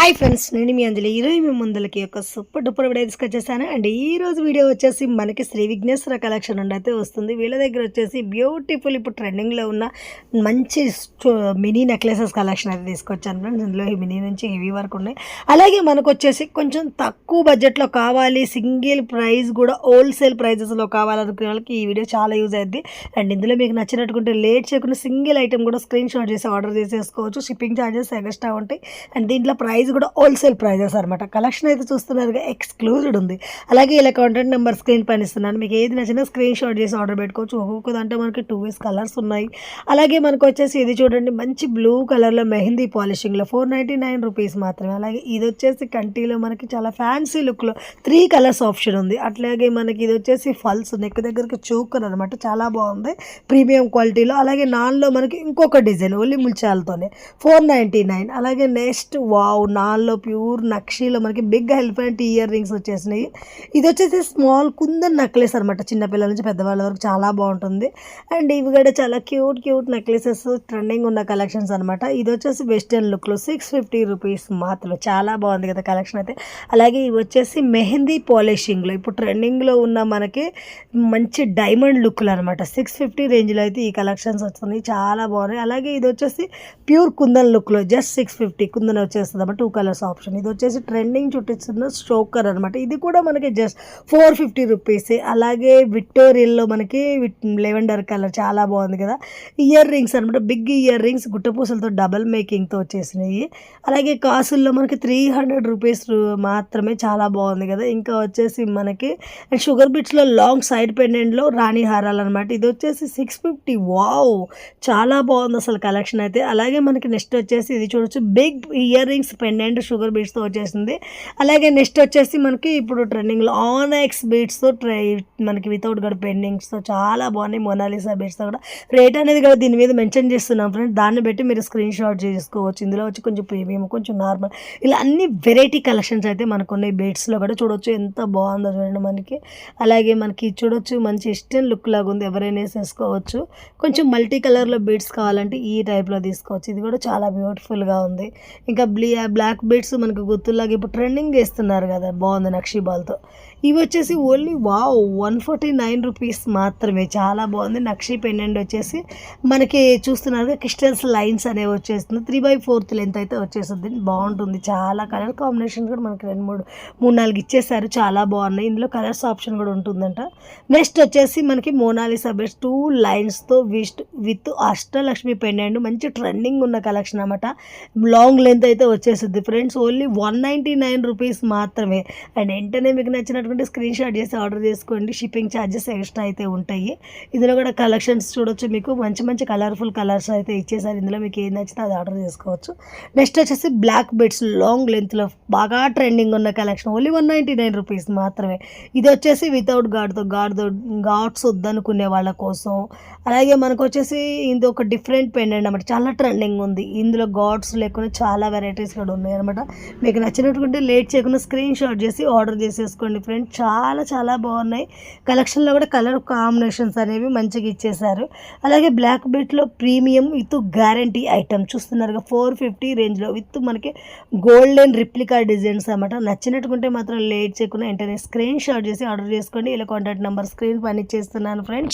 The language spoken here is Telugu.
హాయ్ ఫ్రెండ్స్, నేను మీ అంజలి. ఈరోజు మీ ముందలకి ఒక సూపర్ డూపర్ వీడియో తీసుకొచ్చేసాను. అండ్ ఈ రోజు వీడియో వచ్చేసి మనకి శ్రీ విఘ్నేశ్వర కలెక్షన్ నుండి అయితే వస్తుంది. వీళ్ళ దగ్గర వచ్చేసి బ్యూటిఫుల్ ఇప్పుడు ట్రెండింగ్లో ఉన్న మంచి మినీ నెక్లెసెస్ కలెక్షన్ అయితే తీసుకొచ్చాను ఫ్రెండ్స్. ఇందులో ఈ మినీ నుంచి హెవీ వరకు ఉన్నాయి. అలాగే మనకు వచ్చేసి కొంచెం తక్కువ బడ్జెట్లో కావాలి, సింగిల్ ప్రైస్ కూడా హోల్సేల్ ప్రైజెస్లో కావాలనుకునే వాళ్ళకి ఈ వీడియో చాలా యూజ్ అయ్యింది. అండ్ ఇందులో మీకు నచ్చినట్టుకుంటే లేట్ చేయకుండా సింగిల్ ఐటెం కూడా స్క్రీన్ షాట్ చేసి ఆర్డర్ చేసేసుకోవచ్చు. షిప్పింగ్ ఛార్జెస్ ఎక్స్ట్రా ఉంటాయి. అండ్ దీంట్లో ప్రైస్ కూడా హోల్సేల్ ప్రైజెస్ అనమాట. కలెక్షన్ అయితే చూస్తున్నారుగా, ఎక్స్క్లూజివ్ ఉంది. అలాగే ఇలా కాంటాక్ట్ నెంబర్ స్క్రీన్ పైన ఇస్తున్నాను. మీకు ఏది నచ్చినా స్క్రీన్ షాట్ చేసి ఆర్డర్ పెట్టుకోవచ్చు. ఒక్కొక్క దాంట్లో మనకి 2 వేస్ కలర్స్ ఉన్నాయి. అలాగే మనకు వచ్చేసి ఇది చూడండి, మంచి బ్లూ కలర్లో మెహందీ పాలిషింగ్లో 499 రూపీస్ మాత్రమే. అలాగే ఇది వచ్చేసి కంటిలో మనకి చాలా ఫ్యాన్సీ లుక్లో 3 కలర్స్ ఆప్షన్ ఉంది. అట్లాగే మనకి ఇది వచ్చేసి ఫల్స్ నెక్ దగ్గరికి చోకర్ అనమాట, చాలా బాగుంది ప్రీమియం క్వాలిటీలో. అలాగే నాన్లో మనకి ఇంకొక డిజైన్ ఓన్లీ ముల్చాలతోనే 499. అలాగే నెక్స్ట్ వావ్, నాల్లో ప్యూర్ నక్షీలో మనకి బిగ్ ఎలిఫెంట్ ఇయర్ రింగ్స్ వచ్చేసినాయి. ఇది వచ్చేసి స్మాల్ కుందన్ నెక్లెస్ అనమాట, చిన్నపిల్లల నుంచి పెద్దవాళ్ళ వరకు చాలా బాగుంటుంది. అండ్ ఇవి కూడా చాలా క్యూట్ నెక్లెసెస్ ట్రెండింగ్ ఉన్న కలెక్షన్స్ అనమాట. ఇది వచ్చేసి వెస్టర్న్ లుక్లో 650 రూపీస్ మాత్రం, చాలా బాగుంది కదా కలెక్షన్ అయితే. అలాగే ఇవి వచ్చేసి మెహందీ పాలిషింగ్లో ఇప్పుడు ట్రెండింగ్లో ఉన్న మనకి మంచి డైమండ్ లుక్లు అనమాట. 650 రేంజ్లో అయితే ఈ కలెక్షన్స్ వస్తున్నాయి, చాలా బాగున్నాయి. అలాగే ఇది వచ్చేసి ప్యూర్ కుందన్ లుక్లో జస్ట్ 650 కుందన్ వచ్చేస్తుంది అన్నమాట, 2 కలర్స్ ఆప్షన్. ఇది వచ్చేసి ట్రెండింగ్ చుట్టిస్తున్న స్టోకర్ అనమాట. ఇది కూడా మనకి జస్ట్ 450 రూపీస్. అలాగే విక్టోరియల్లో మనకి లెవెండర్ కలర్ చాలా బాగుంది కదా. ఇయర్ రింగ్స్ అనమాట, బిగ్ ఇయర్ రింగ్స్ గుట్టపూసలతో డబల్ మేకింగ్తో వచ్చేసినాయి. అలాగే కాసుల్లో మనకి 300 రూపీస్ మాత్రమే, చాలా బాగుంది కదా. ఇంకా వచ్చేసి మనకి షుగర్ బిట్స్లో లాంగ్ సైడ్ పెండెంట్లో రాణి హారాలు అనమాట. ఇది వచ్చేసి 650. వావ్, చాలా బాగుంది అసలు కలెక్షన్ అయితే. అలాగే మనకి నెక్స్ట్ వచ్చేసి ఇది చూడొచ్చు, big earrings pendant sugar బీట్స్తో వచ్చేసింది. అలాగే నెక్స్ట్ వచ్చేసి మనకి ఇప్పుడు ట్రెండింగ్లో ఆనెక్స్ బీట్స్తో మనకి వితౌట్ గడ్ పెండింగ్స్తో చాలా బాగున్నాయి. మొనాలిసా బీట్స్తో కూడా రేట్ అనేది కూడా దీని మీద మెన్షన్ చేస్తున్నాం ఫ్రెండ్స్, దాన్ని బట్టి మీరు స్క్రీన్ షాట్ చేసుకోవచ్చు. ఇందులో వచ్చి కొంచెం ప్రీమియం, కొంచెం నార్మల్, ఇలా అన్ని వెరైటీ కలెక్షన్స్ అయితే మనకు ఉన్నాయి. బీట్స్లో కూడా చూడొచ్చు ఎంత బాగుందో చూడండి మనకి. అలాగే మనకి చూడొచ్చు మంచి ఇస్టర్న్ లుక్ లాగా ఉంది, ఎవరైనా వేసేసుకోవచ్చు. కొంచెం మల్టీ కలర్లో బీట్స్ కావాలంటే ఈ టైప్లో తీసుకోవచ్చు. ఇది కూడా చాలా బ్యూటిఫుల్గా ఉంది. ఇంకా బ్లాక్ బీట్స్ మనకు గుర్తులాగా ఇప్పుడు ట్రెండింగ్ చేస్తున్నారు కదా, బాగుంది నక్షీ బాల్తో. ఇవి వచ్చేసి ఓన్లీ వావ్ 149 రూపీస్ మాత్రమే, చాలా బాగుంది. నక్షీ పెండెంట్ వచ్చేసి మనకి చూస్తున్నారు క్రిస్టల్స్ లైన్స్ అనేవి వచ్చేస్తుంది. 3/4 లెంత్ అయితే వచ్చేస్తుంది, బాగుంటుంది. చాలా కలర్ కాంబినేషన్స్ కూడా మనకి 2-3-4 ఇచ్చేసారు, చాలా బాగున్నాయి. ఇందులో కలర్స్ ఆప్షన్ కూడా ఉంటుందంట. నెక్స్ట్ వచ్చేసి మనకి మోనాలిసా బెస్ట్ 2 లైన్స్తో విత్ అష్టలక్ష్మి పెండెంట్, మంచి ట్రెండింగ్ ఉన్న కలెక్షన్ అనమాట. లాంగ్ లెంత్ అయితే వచ్చేస్తుంది ఫ్రెండ్స్, ఓన్లీ 199 రూపీస్ మాత్రమే. అండ్ వెంటనే మీకు నచ్చినటువంటి స్క్రీన్ షాట్ చేసి ఆర్డర్ చేసుకోండి. షిప్పింగ్ ఛార్జెస్ ఎక్స్ట్రా అయితే ఉంటాయి. ఇందులో కూడా కలెక్షన్స్ చూడొచ్చు, మీకు మంచి కలర్ఫుల్ కలర్స్ అయితే ఇచ్చేసారు. ఇందులో మీకు ఏది నచ్చితే అది ఆర్డర్ చేసుకోవచ్చు. నెక్స్ట్ వచ్చేసి బ్లాక్ బెడ్స్ లాంగ్ లెంత్లో బాగా ట్రెండింగ్ ఉన్న కలెక్షన్, ఓన్లీ 199 రూపీస్ మాత్రమే. ఇది వచ్చేసి వితౌట్ గాడ్స్ వద్దనుకునే వాళ్ళ కోసం. అలాగే మనకు వచ్చేసి ఇది ఒక డిఫరెంట్ పెండెంట్ అనమాట, చాలా ట్రెండింగ్ ఉంది. ఇందులో గాడ్స్ లేకుండా చాలా వెరైటీస్ కూడా ఉన్నాయి అనమాట. మీకు నచ్చినట్టుకుంటే లేట్ చేయకుండా స్క్రీన్ షాట్ చేసి ఆర్డర్ చేసేసుకోండి ఫ్రెండ్స్. చాలా బాగున్నాయి. కలెక్షన్లో కూడా కలర్ కాంబినేషన్స్ అనేవి మంచిగా ఇచ్చేసారు. అలాగే బ్లాక్ బెల్ట్లో ప్రీమియం విత్ గ్యారంటీ ఐటమ్ చూస్తున్నారుగా, 450 రేంజ్లో విత్ మనకి గోల్డెన్ రిప్లికా డిజైన్స్ అనమాట. నచ్చినట్టుకుంటే మాత్రం లేట్ చేయకుండా వెంటనే స్క్రీన్ షాట్ చేసి ఆర్డర్ చేసుకోండి. ఇలా కాంటాక్ట్ నెంబర్ స్క్రీన్ పని ఇచ్చేస్తున్నాను ఫ్రెండ్స్.